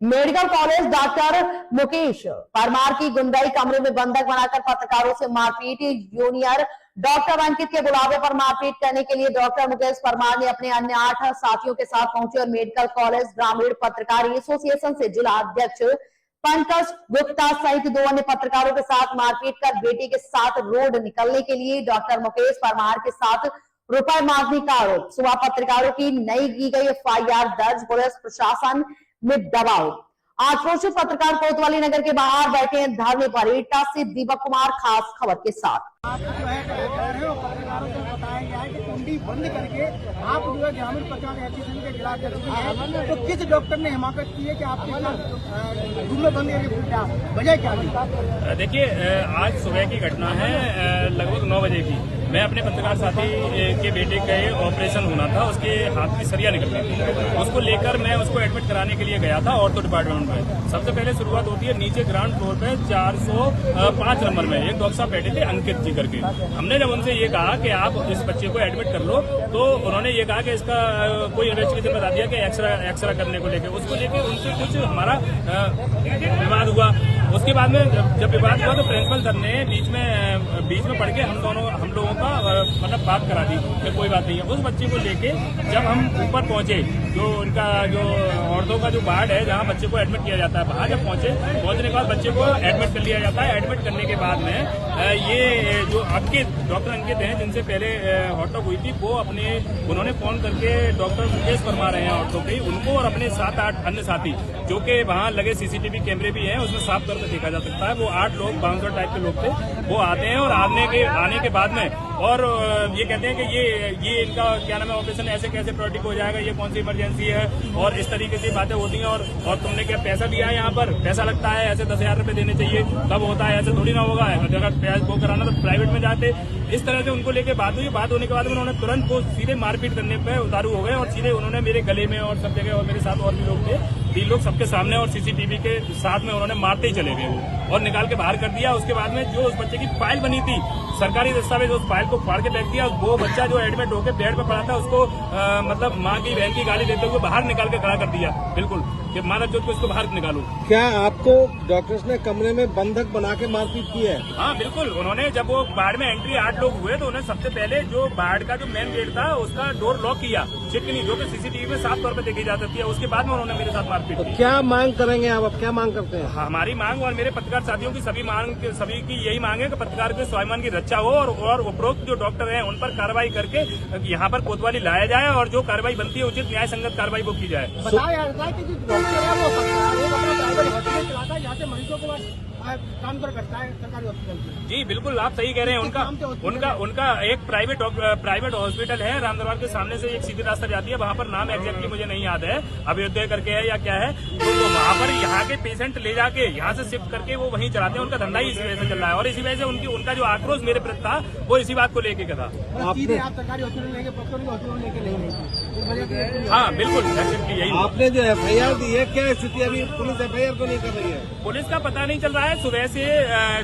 Medical college doctor Mukesh Parmar की गुंडाई, कमरे में बंधक बनाकर पत्रकारों से मारपीट। जूनियर डॉक्टर अंकित के बुलावे पर मारपीट करने के लिए डॉक्टर मुकेश परमार ने अपने अन्य 8 साथियों के साथ पहुंचे और मेडिकल कॉलेज ग्रामीण पत्रकार एसोसिएशन से जिला अध्यक्ष पंकज गुप्ता सहित 2 अन्य पत्रकारों के साथ मारपीट कर बेटे के साथ रोड निकलने के लिए डॉक्टर मुकेश परमार के साथ रुपए मांगने का आरोप। सुबह पत्रकारों की नई की गई एफआईआर दर्ज, पुलिस प्रशासन में दबाव। आक्रोशित पत्रकार कोतवाली नगर के बाहर बैठे हैं धरने पर। एटा से दीपक कुमार खास खबर के साथ। आप जो है पत्रकारों को बताया गया है कि कुंडी बंद करके आप जो है ग्रामीण पत्रकार एसोसिएशन के जिला अध्यक्ष हैं, तो किस डॉक्टर ने हिमाकत की है कि आपके साथ दूल्हे बंद करके वजह क्या थी? देखिए, आज सुबह की घटना है, लगभग 9 बजे की। मैं अपने पत्रकार साथी के बेटे के ऑपरेशन होना था, उसके हाथ की सरिया निकल गई थी। उसको लेकर मैं उसको एडमिट कराने के लिए गया था ऑर्थो डिपार्टमेंट में। सबसे पहले शुरुआत होती है नीचे ग्राउंड फ्लोर पे 405 नंबर में एक डॉक्टर साहब बैठे थे अंकित जी करके। हमने जब उनसे ये कहा कि आप इस बच्चे को एडमिट कर लो, तो उन्होंने ये कहा कि इसका कोई इन्वेस्टिगेशन बता दिया कि एक्सरा करने को लेकर, उसको लेकर उनसे कुछ हमारा विवाद हुआ। उसके बाद में जब विवाद हुआ तो प्रिंसिपल सर ने बीच में पढ़ के हम लोगों का मतलब बात करा दी कि कोई बात नहीं है। उस बच्चे को लेके जब हम ऊपर पहुंचे, जो उनका जो औरतों का जो वार्ड है जहां बच्चे को एडमिट किया जाता है, वहां जब पहुंचने के बाद बच्चे को एडमिट कर लिया जाता है। एडमिट करने के बाद में ये जो डॉक्टर अंकित हैं जिनसे पहले हॉटअप हुई थी, वो उन्होंने फोन करके डॉक्टर मुकेश परमार हैं ऑटो पे, उनको और अपने 7-8 अन्य साथी, जो कि वहां लगे सीसीटीवी कैमरे भी हैं, उसमें साफ तौर पर देखा जा सकता है। वो 8 लोग बाउंसर टाइप के लोग थे, वो आते हैं और आने के बाद में और ये कहते हैं कि ये इनका क्या नाम है ऑपरेशन ऐसे कैसे प्रोटिक हो जाएगा, ये कौन सी इमरजेंसी है और इस तरीके से बातें होती हैं। और तुमने क्या पैसा दिया है, यहाँ पर पैसा लगता है, ऐसे 10,000 रुपए देने चाहिए, तब होता है, ऐसे थोड़ी ना होगा। अगर पैसा वो कराना तो प्राइवेट में जाते। इस तरह से उनको लेके बात हुई। बात होने के बाद उन्होंने तुरंत वो सीधे मारपीट करने पे उतारू हो गए और सीधे उन्होंने मेरे गले में और सब जगह, और मेरे साथ और भी लोग थे, 3 लोग सबके सामने और सीसीटीवी के साथ में उन्होंने मारते ही चले गए वो और निकाल के बाहर कर दिया। उसके बाद में जो उस बच्चे की फाइल बनी थी, सरकारी दस्तावेज, उस फाइल को फाड़ के फेंक दिया। वो बच्चा जो एडमिट होकर बेड पर पड़ा था, उसको मतलब माँ की बहन की गाली देते हुए बाहर निकाल के खड़ा कर दिया। बिल्कुल कि मारा जो इसको बाहर निकालो। क्या आपको डॉक्टर्स ने कमरे में बंधक बना के मारपीट की है? हाँ बिल्कुल, उन्होंने जब वो बाढ़ में एंट्री 8 लोग हुए तो उन्होंने सबसे पहले जो बाढ़ का जो मेन गेट था उसका डोर लॉक किया, चिटकनी जो कि सीसीटीवी में साफ तौर पर देखी जा सकती है। उसके बाद में उन्होंने मेरे साथ मारपीट की। क्या मांग करेंगे आप? अब क्या मांग करते हैं? हमारी मांग और मेरे पत्रकार साथियों की सभी की यही मांग है कि पत्रकार के स्वाभिमान की रक्षा हो और उपरोक्त जो डॉक्टर हैं उन पर कार्रवाई करके यहाँ पर कोतवाली लाया जाए और जो कार्रवाई बनती है उचित न्याय संगत कार्रवाई वो की जाए। बताया जाता है कि जो डॉक्टर है वो अपना प्राइवेट हॉस्पिटल चलाता है, यहाँ से मरीजों को काम करता है सरकारी हॉस्पिटल में। जी बिल्कुल, आप सही कह रहे हैं। उनका एक प्राइवेट हॉस्पिटल है रामदरबार के सामने से, एक सीधी रास्ता जाती है, वहाँ पर नाम एग्जैक्टली मुझे नहीं याद है, अभ्युदय करके है या क्या है, तो वहाँ पर यहाँ के पेशेंट ले जाके यहाँ से शिफ्ट करके वो वहीं चलाते हैं। उनका धंधा ही इसी वजह से चल रहा है और इसी वजह से उनका जो आक्रोश मेरे प्रति था वो इसी बात को लेके था। आप सरकारी हॉस्पिटल लेके हॉस्पिटल लेके नहीं? हाँ बिल्कुल, यही। आपने जो एफआईआर दी है, क्या स्थिति अभी? पुलिस एफआईआर को नहीं कर रही है? पुलिस का पता नहीं चल रहा है। सुबह से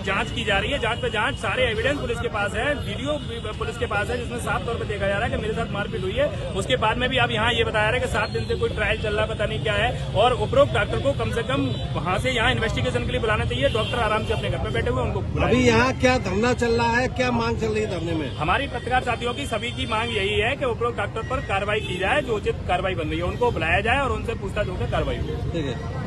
जांच की जा रही है, जांच पे जांच, सारे एविडेंस पुलिस के पास है, वीडियो पुलिस के पास है जिसमें साफ तौर पर देखा जा रहा है कि मेरे साथ मारपीट हुई है। उसके बाद में भी अब यहाँ ये बताया जा रहा है कि 7 दिन से कोई ट्रायल चल रहा है, पता नहीं क्या है, और उपरोक्त डॉक्टर को कम से कम वहाँ से यहाँ इन्वेस्टिगेशन के लिए बुलाना चाहिए। डॉक्टर आराम से अपने घर पे बैठे हुए, उनको अभी यहाँ क्या धरना चल रहा है, क्या मांग चल रही है धरने में? हमारी पत्रकार साथियों की सभी की मांग यही है कि उपरोक्त डॉक्टर पर कार्रवाई की जाए, जो उचित कार्रवाई बन रही है उनको बुलाया जाए और उनसे पूछताछ होकर कार्रवाई हो। ठीक है।